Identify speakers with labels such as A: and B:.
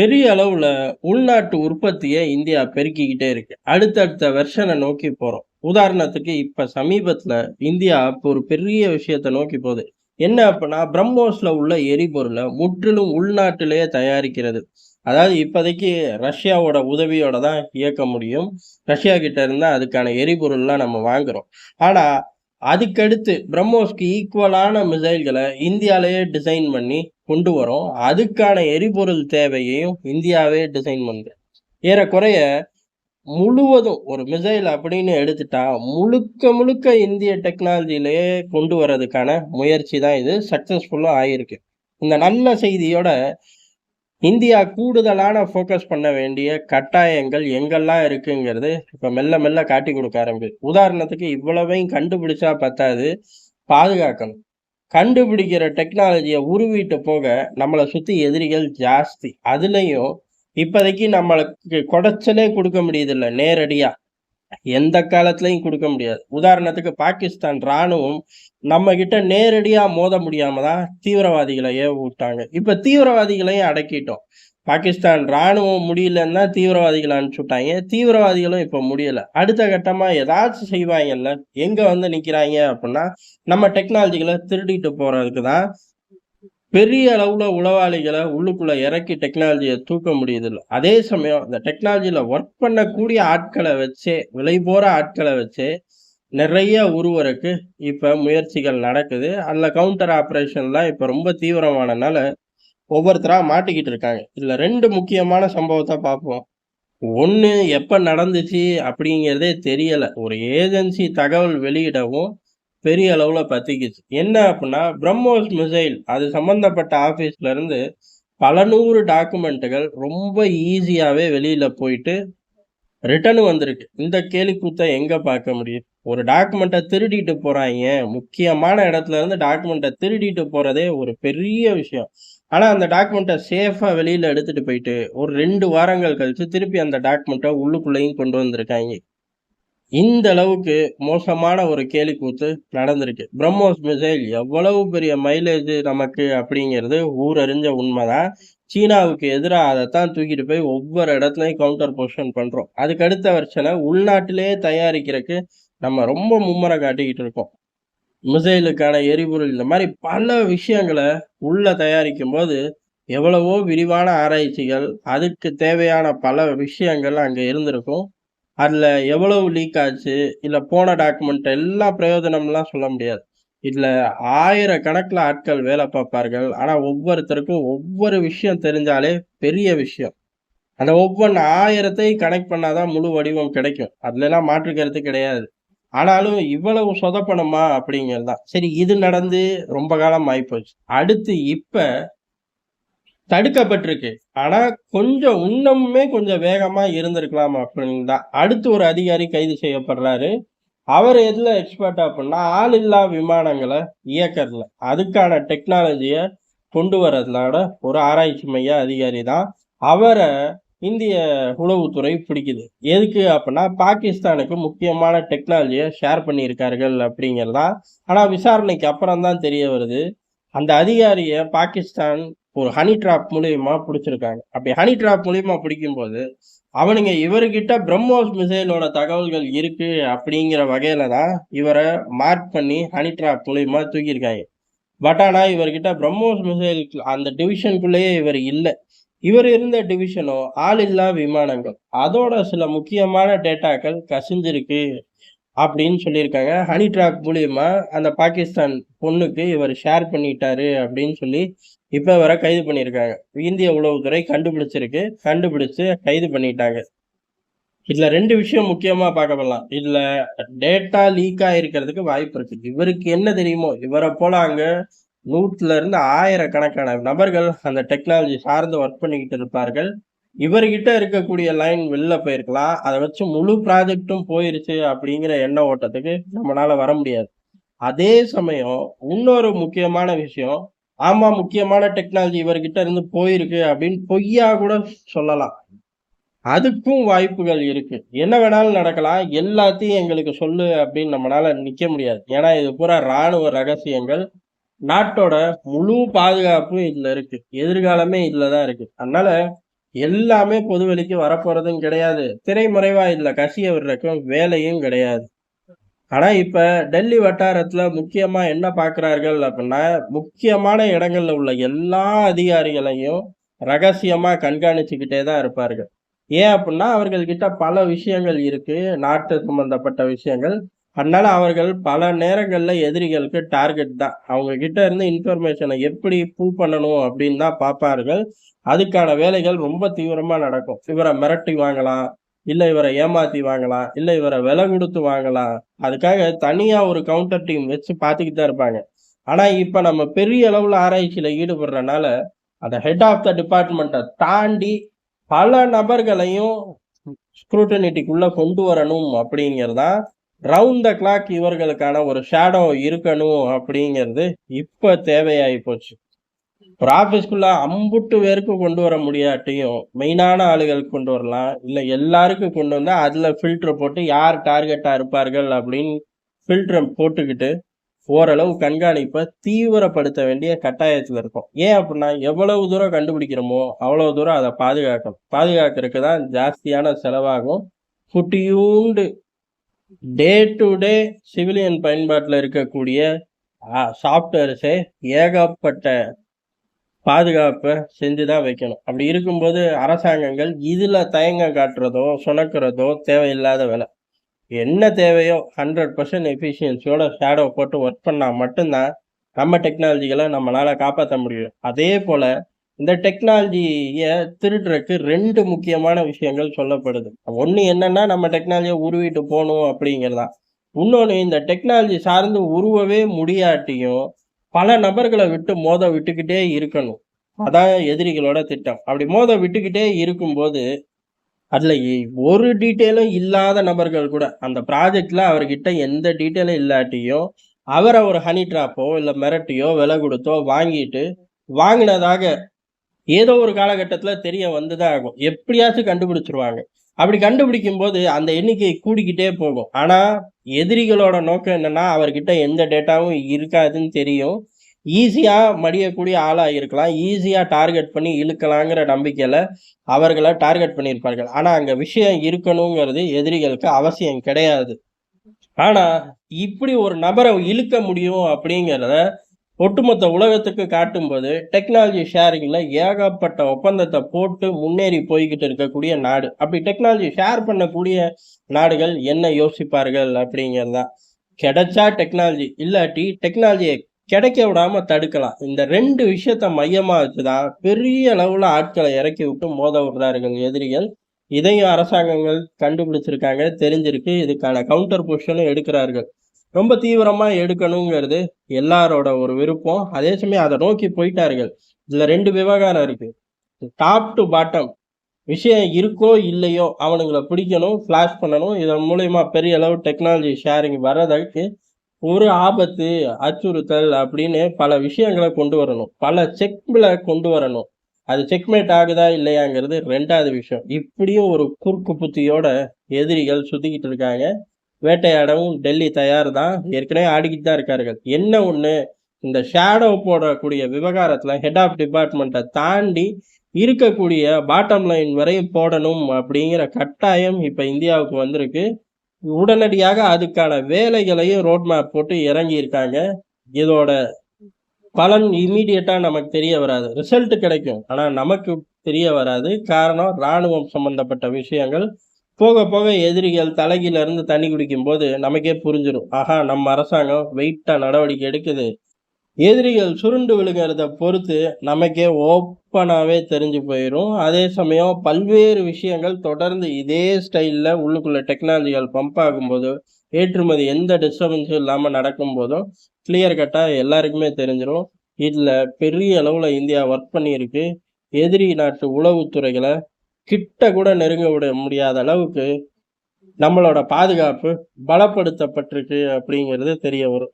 A: பெரிய அளவுல உள்நாட்டு உற்பத்திய இந்தியா பெருக்கிக்கிட்டே இருக்கு. அடுத்தடுத்த வெர்ஷன நோக்கி போறோம். உதாரணத்துக்கு இப்ப சமீபத்துல இந்தியா இப்ப ஒரு பெரிய விஷயத்த நோக்கி போகுது. என்ன அப்பன்னா, பிரம்மோஸ்ல உள்ள எரிபொருள முற்றிலும் உள்நாட்டிலேயே தயாரிக்கிறது. அதாவது இப்போதைக்கு ரஷ்யாவோட உதவியோட தான் இயக்க முடியும். ரஷ்யா கிட்ட இருந்து தான் அதுக்கான எரிபொருள்லாம் நம்ம வாங்குறோம். ஆனா, அதுக்கடுத்து பிரம்மோஸ்க்கு ஈக்குவலான மிசைல்கள இந்தியாலயே டிசைன் பண்ணி கொண்டு வரோம். அதுக்கான எரிபொருள் தேவையையும் இந்தியாவே டிசைன் பண்ணுது. ஏறக்குறைய முழுவதும் ஒரு மிசைல் அப்படின்னு எடுத்துட்டா, முழுக்க முழுக்க இந்திய டெக்னாலஜிலயே கொண்டு வரதுக்கான முயற்சி தான் இது. சக்சஸ்ஃபுல்லும் ஆயிருக்கு. இந்த நல்ல செய்தியோட இந்தியா கூடுதலான ஃபோக்கஸ் பண்ண வேண்டிய கட்டாயங்கள் எங்கெல்லாம் இருக்குங்கிறது இப்ப மெல்ல மெல்ல காட்டிக் குடுக்க ஆரம்பிக்குது. உதாரணத்துக்கு இவ்வளவையும் கண்டுபிடிச்சா பத்தாது, பாதுகாக்கணும். கண்டுபிடிக்கிற டெக்னாலஜிய உருவிட்டு போக, நம்மள சுத்தி எதிரிகள் ஜாஸ்தி. அதுலயும் இப்போதைக்கு நம்மளுக்கு கொடைச்சலே குடுக்க முடியுதில்ல நேரடியா. எந்த காலத்திலயும் குடுக்க முடியாது. உதாரணத்துக்கு பாகிஸ்தான் ராணுவம் நம்மகிட்ட நேரடியா மோத முடியாம தான் தீவிரவாதிகள ஏவ விட்டாங்க. இப்ப தீவிரவாதிகளையும் அடக்கிட்டோம். பாகிஸ்தான் ராணுவம் முடியலன்னா தீவிரவாதிகள அனுப்பிச்சு விட்டாய்ங்க. தீவிரவாதிகளும் இப்ப முடியல. அடுத்த கட்டமா ஏதாச்சும் செய்வாய்ங்கல்ல. எங்க வந்து நிக்கிறாய்ங்க அப்புட்ன்னா, நம்ம டெக்னாலஜிகள திருடிட்டு போறதுக்கு தான் பெரிய அளவுல உளவாளிகள உள்ளுக்குள்ள இறக்கி டெக்னாலஜிய தூக்க முடியுதில்ல. அதே சமயம் இந்த டெக்னாலஜில ஒர்க் பண்ணக்கூடிய ஆட்கள வச்சே, விலை போற ஆட்கள வச்சே நிறைய உருவறக்கு இப்ப முயற்சிகள் நடக்குது. அதுல கவுண்டர் ஆப்பரேஷன்லாம் இப்ப ரொம்ப தீவிரமானனால, ஒவ்வொருத்தரா மாட்டிக்கிட்டு இருக்காங்க. இதுல 2 முக்கியமான சம்பவத்த பார்ப்போம். 1 எப்ப நடந்துச்சு அப்படிங்கிறதே தெரியல. ஒரு ஏஜென்சி தகவல் வெளியிடவும் பெரிய அளவுல பத்திக்கிச்சு. என்ன அப்புட்ன்னா, பிரம்மோஸ் மிசைல் அது சம்பந்தப்பட்ட ஆஃபீஸ்ல இருந்து பல 100 டாக்குமெண்ட்டுகள் ரொம்ப ஈஸியாவே வெளியில போயிட்டு ரிட்டர்ன் வந்திருக்கு. இந்த கேலிக்கூத்த எங்க பார்க்க முடியும்? ஒரு டாக்குமெண்ட்ட திருடிட்டு போறாய்ங்க. முக்கியமான இடத்துல இருந்து டாக்குமெண்ட்ட திருடிட்டு போறதே ஒரு பெரிய விஷயம். ஆனா, அந்த டாக்குமெண்ட்ட சேஃபா வெளியில எடுத்துட்டு போயிட்டு, ஒரு 2 வாரங்கள் கழிச்சு திருப்பி அந்த டாக்குமெண்ட்ட உள்ளுக்குள்ளேயும் கொண்டு வந்திருக்காய்ங்க. இந்த அளவுக்கு மோசமான ஒரு கேலிக்கூத்து நடந்திருக்கு. பிரம்மோஸ் மிசைல் எவ்வளவு பெரிய மைலேஜ் நமக்கு அப்படிங்கிறது ஊரறிஞ்ச உண்மைதான். சீனாவுக்கு எதிரா அதத்தான் தூக்கிட்டு போய் ஒவ்வொரு இடத்துலயும் கவுண்டர் பொசிஷன் பண்றோம். அதுக்கு அடுத்த வெர்ஷன உள்நாட்டிலேயே தயாரிக்கிறதுக்கு நம்ம ரொம்ப மும்முரம் காட்டிக்கிட்டு இருக்கோம். மிசைலுக்கான எரிபொருள் இந்த மாரி பல விஷயங்கள உள்ள தயாரிக்கும்போது, எவ்வளவோ விரிவான ஆராய்ச்சிகள், அதுக்கு தேவையான பல விஷயங்கள் அங்க இருந்திருக்கும். அதுல எவ்வளவு லீக் ஆச்சு, இல்ல போன டாக்குமெண்ட் எல்லாம் பிரயோஜனம்லாம் சொல்ல முடியாது. இதுல 1000கணக்குல ஆட்கள் வேலை பார்ப்பார்கள். ஆனா ஒவ்வொருத்தருக்கும் ஒவ்வொரு விஷயம் தெரிஞ்சாலே பெரிய விஷயம். அந்த ஒவ்வொன்னு 1000த்தையும் கனெக்ட் பண்ணா தான் முழு வடிவம் கிடைக்கும். அதுலலாம் மாற்று கருத்து கிடையாது. ஆனாலும் இவ்வளவு சொதப்பணுமா அப்படிங்கிறது தான். சரி இது நடந்து ரொம்ப காலம் ஆயிப்போச்சு. அடுத்து இப்ப தடுக்கப்பட்டிருக்கு. ஆனா கொஞ்சம் இன்னமுமே கொஞ்சம் வேகமா இருந்திருக்கலாம் அப்படின்னு தான். அடுத்து ஒரு அதிகாரி கைது செய்யப்படுறாரு. அவரு எதுல எக்ஸ்பர்ட் அப்புட்ன்னா, ஆளில்லா விமானங்கள இயக்கறதுல. அதுக்கான டெக்னாலஜிய கொண்டு வரதுலோட ஒரு ஆராய்ச்சி மைய அதிகாரி தான். அவர இந்திய உளவுத்துறை பிடிக்குது. எதுக்கு அப்புட்ன்னா, பாகிஸ்தானுக்கு முக்கியமான டெக்னாலஜிய ஷேர் பண்ணியிருக்கார்கள் அப்படிங்கிறது தான். ஆனா விசாரணைக்கு அப்புறம் தான் தெரிய வருது. அந்த அதிகாரிய பாகிஸ்தான் ஒரு ஹனி ட்ராப் மூலியமா புடிச்சிருக்காங்க. அப்படி ஹனி ட்ராப் மூலியமா பிடிக்கும்போது, அவனுங்க இவருகிட்ட பிரம்மோஸ் மிசைலோட தகவல்கள் இருக்கு அப்படிங்கிற வகையில தான் இவர மார்க் பண்ணி ஹனி ட்ராப் மூலியமா தூக்கியிருக்காய்ங்க. பட் ஆனா இவர்கிட்ட பிரம்மோஸ் மிசைல் அந்த டிவிஷனுக்குள்ளேயே இவர் இல்ல. இவர் இருந்த டிவிஷனோ ஆளில்லா விமானங்கள். அதோட சில முக்கியமான டேட்டாக்கள் கசிஞ்சிருக்கு அப்படின்னு சொல்லியிருக்காங்க. ஹனி ட்ராப் மூலியமா அந்த பாகிஸ்தான் பொண்ணுக்கு இவர் ஷேர் பண்ணிட்டாரு அப்படின்னு சொல்லி, இப்ப இவர கைது பண்ணியிருக்காங்க. இந்திய உளவுத்துறை கண்டுபிடிச்சிருக்கு. கண்டுபிடிச்சு கைது பண்ணிட்டாங்க. இதுல 2 விஷயம் முக்கியமா பார்க்கப்படலாம். இதுல டேட்டா லீக் ஆயிருக்கிறதுக்கு வாய்ப்பு இருக்கு. இவருக்கு என்ன தெரியுமோ, இவர போல அங்க 100ல இருந்து 1000கணக்கான நபர்கள் அந்த டெக்னாலஜி சார்ந்து ஒர்க் பண்ணிக்கிட்டு இருப்பார்கள். இவர்கிட்ட இருக்கக்கூடிய லைன் வெளில போயிருக்கலாம். அத வச்சு முழு ப்ராஜெக்டும் போயிருச்சு அப்படிங்கிற எண்ண ஓட்டத்துக்கு நம்மனால வர முடியாது. அதே சமயம் இன்னொரு முக்கியமான விஷயம், ஆமா முக்கியமான டெக்னாலஜி இவர்கிட்ட இருந்து போயிருக்கு அப்படின்னு பொய்யா கூட சொல்லலாம். அதுக்கும் வாய்ப்புகள் இருக்கு. என்ன வேணாலும் நடக்கலாம். எல்லாத்தையும் எங்களுக்கு சொல்லு அப்படின்னு நம்மனால நிக்க முடியாது. ஏன்னா இது பூரா ராணுவ ரகசியங்கள். நாட்டோட முழு பாதுகாப்பும் இதுல இருக்கு. எதிர்காலமே இதுல தான் இருக்கு. அதனால எல்லாமே பொதுவெளிக்கு வரப்போறதும் கிடையாது. திரைமறைவா இதுல கசிய விடுறதுக்கும் வேலையும் கிடையாது. ஆனா இப்ப டெல்லி வட்டாரத்துல முக்கியமா என்ன பார்க்கிறார்கள் அப்படின்னா, முக்கியமான இடங்கள்ல உள்ள எல்லா அதிகாரிகளையும் ரகசியமா கண்காணிச்சுக்கிட்டே தான் இருப்பார்கள். ஏன் அப்படின்னா, அவர்கள் கிட்ட பல விஷயங்கள் இருக்கு. நாட்டு சம்பந்தப்பட்ட விஷயங்கள். அதனால அவர்கள் பல நேரங்கள்ல எதிரிகளுக்கு டார்கெட் தான். அவங்க கிட்ட இருந்து இன்ஃபர்மேஷன எப்படி புல் பண்ணணும் அப்படின்னு தான் பார்ப்பார்கள். அதுக்கான வேலைகள் ரொம்ப தீவிரமா நடக்கும். இவர மிரட்டி வாங்கலாம், இல்ல இவர ஏமாத்தி வாங்கலாம், இல்ல இவர விலை குடுத்து வாங்கலாம். அதுக்காக தனியா ஒரு கவுண்டர் டீம் வச்சு பார்த்துக்கிட்டு தான் இருப்பாங்க. ஆனா, இப்ப நம்ம பெரிய அளவுல ஆராய்ச்சியில ஈடுபடுறனால, அந்த ஹெட் ஆஃப் த டிபார்ட்மெண்ட்ட தாண்டி பல நபர்களையும் ஸ்க்ரூட்டனிட்டிக்குள்ள கொண்டு வரணும் அப்படிங்கிறது தான், ரவுண்ட் த கிளாக் இவர்களுக்கான ஒரு ஷேடோ இருக்கணும் அப்படிங்கிறது இப்ப தேவையாயி போச்சு. ஒரு ஆஃபீஸ்க்குள்ள அம்புட்டு பேருக்கு கொண்டு வர முடியாட்டியும், மெயினான ஆளுகளுக்கு கொண்டு வரலாம். இல்ல எல்லாருக்கும் கொண்டு வந்தா, அதுல ஃபில்டர் போட்டு யார் டார்கெட்டா இருப்பார்கள் அப்படின்னு ஃபில்டர போட்டுக்கிட்டு, ஓரளவு கண்காணிப்ப தீவிரப்படுத்த வேண்டிய கட்டாயத்துல இருக்கோம். ஏன் அப்படின்னா, எவ்வளவு தூரம் கண்டுபிடிக்கிறோமோ, அவ்வளவு தூரம் அத பாதுகாக்கணும். பாதுகாக்கிறதுக்கு தான் ஜாஸ்தியான செலவாகும். குட்டியூண்டு டே டு டே சிவிலியன் பயன்பாட்டுல இருக்கக்கூடிய சாஃப்ட்வேர்ஸே ஏகப்பட்ட பாதுகாப்ப செஞ்சு தான் வைக்கணும். அப்படி இருக்கும்போது அரசாங்கங்கள் இதுல தயக்கம் காட்டுறதோ, சுணக்குறதோ தேவையில்லாத வேலை. என்ன தேவையோ 100% எஃபிஷியன்சியோட ஷேடோ போட்டு ஒர்க் பண்ணா மட்டும் தான் நம்ம டெக்னாலஜிகள நம்மளால காப்பாத்த முடியும். அதே போல இந்த டெக்னாலஜிய திருடுறதுக்கு 2 முக்கியமான விஷயங்கள் சொல்லப்படுது. ஒண்ணு என்னன்னா, நம்ம டெக்னாலஜிய உருவிட்டு போணும் அப்படிங்கிறதான். இன்னொன்னு இந்த டெக்னாலஜி சார்ந்து உருவவே முடியாட்டியும், பல நபர்கள விட்டு மோத விட்டுக்கிட்டே இருக்கணும். அதான் எதிரிகளோட திட்டம். அப்படி மோத விட்டுக்கிட்டே இருக்கும்போது, அதுல ஒரு டீட்டெயிலும் இல்லாத நபர்கள் கூட, அந்த ப்ராஜெக்ட்ல அவர்கிட்ட எந்த டீட்டெயிலும் இல்லாட்டியும், அவர ஒரு ஹனி ட்ராப்போ, இல்ல மிரட்டியோ, விலை குடுத்தோ வாங்கிட்டு, வாங்கினதாக ஏதோ ஒரு காலகட்டத்துல தெரிய வந்து தான் ஆகும். எப்படியாச்சும் கண்டுபிடிச்சுருவாங்க. அப்படி கண்டுபிடிக்கும்போது அந்த எண்ணிக்கை கூடிக்கிட்டே போகும். ஆனா, எதிரிகளோட நோக்கம் என்னன்னா, அவர்கிட்ட எந்த டேட்டாவும் இருக்காதுன்னு தெரியும். ஈஸியா மடியக்கூடிய ஆளா இருக்கலாம். ஈஸியா டார்கெட் பண்ணி இழுக்கலாங்கிற நம்பிக்கையில அவர்கள டார்கெட் பண்ணியிருப்பார்கள். ஆனா, அங்க விஷயம் இருக்கணுங்கிறது எதிரிகளுக்கு அவசியம் கிடையாது. ஆனா, இப்படி ஒரு நபர இழுக்க முடியும் அப்படிங்கிறத ஒட்டுமொத்த உலகத்துக்கு காட்டும்போது, டெக்னாலஜி ஷேரிங்ல ஏகப்பட்ட ஒப்பந்தத்த போட்டு முன்னேறி போய்க்கிட்டு இருக்கக்கூடிய நாடு. அப்படி டெக்னாலஜி ஷேர் பண்ணக்கூடிய நாடுகள் என்ன யோசிப்பார்கள் அப்படிங்கிறது தான். கிடைச்சா டெக்னாலஜி, இல்லாட்டி டெக்னாலஜிய கிடைக்க விடாம தடுக்கலாம். இந்த 2 விஷயத்த மையமா வச்சு தான் பெரிய அளவுல ஆட்கள இறக்கி விட்டு மோத விடுறார்கள் எதிரிகள். இதையும் அரசாங்கங்கள் கண்டுபிடிச்சிருக்காங்க, தெரிஞ்சிருக்கு. இதுக்கான கவுண்டர் பொசிஷனும் எடுக்கிறார்கள். ரொம்ப தீவிரமா எடுக்கணுங்கிறது எல்லாரோட ஒரு விருப்பம். அதே சமயம் அத நோக்கி போயிட்டார்கள். இதுல 2 விவகாரம் இருக்கு. டாப் டூ பாட்டம் விஷயம் இருக்கோ, இல்லையோ அவனுங்கள பிடிக்கணும், ஃபிளாஷ் பண்ணணும். இதன் மூலியமா பெரிய அளவு டெக்னாலஜி ஷேரிங் வர்றதுக்கு ஒரு ஆபத்து, அச்சுறுத்தல் அப்படின்னு பல விஷயங்கள கொண்டு வரணும். பல செக்ல கொண்டு வரணும். அது செக்மேட் ஆகுதா இல்லையாங்கிறது 2வது விஷயம். இப்படியும் ஒரு குறுக்கு புத்தியோட எதிரிகள் சுத்திக்கிட்டு இருக்காங்க. வேட்டையாடவும் டெல்லி தயார் தான். ஏற்கனவே ஆடிக்கிட்டு தான் இருக்கார்கள். என்ன ஒண்ணு, இந்த ஷேடோ போடக்கூடிய விவகாரத்துல ஹெட் ஆஃப் டிபார்ட்மெண்ட்ட தாண்டி இருக்கக்கூடிய பாட்டம் லைன் வரையும் போடணும் அப்படிங்கிற கட்டாயம் இப்ப இந்தியாவுக்கு வந்திருக்கு. உடனடியாக அதுக்கான வேலைகளையும் ரோட் மேப் போட்டு இறங்கியிருக்காங்க. இதோட பலன் இம்மீடியட்டா நமக்கு தெரிய வராது. ரிசல்ட் கிடைக்கும். ஆனா நமக்கு தெரிய வராது. காரணம் ராணுவம் சம்பந்தப்பட்ட விஷயங்கள். போக போக எதிரிகள் தலைகீழ இருந்து தண்ணி குடிக்கும்போது நமக்கே புரிஞ்சிரும். ஆஹா! நம்ம அரசாங்கம் வெயிட்டா நடவடிக்கை எடுக்குது. எதிரிகள் சுருண்டு விழுகிறத பொறுத்து நமக்கே ஓப்பனாவே தெரிஞ்சு போயிரும். அதே சமயம் பல்வேறு விஷயங்கள் தொடர்ந்து இதே ஸ்டைல்ல உள்ளுக்குள்ள டெக்னாலஜிகள் பம்ப் ஆகும்போது, ஏற்றுமதி எந்த டிஸ்டர்பன்ஸும் இல்லாம நடக்கும்போதும், கிளியர் கட்டா எல்லாருக்குமே தெரிஞ்சிரும். இதுல பெரிய அளவுல இந்தியா ஒர்க் பண்ணியிருக்கு. எதிரி நாட்டு உளவுத்துறைகள கிட்ட கூட நெருங்க விட முடியாத அளவுக்கு நம்மளோட பாதுகாப்பு பலப்படுத்தப்பட்டிருக்கு அப்படிங்கிறது தெரிய வரும்.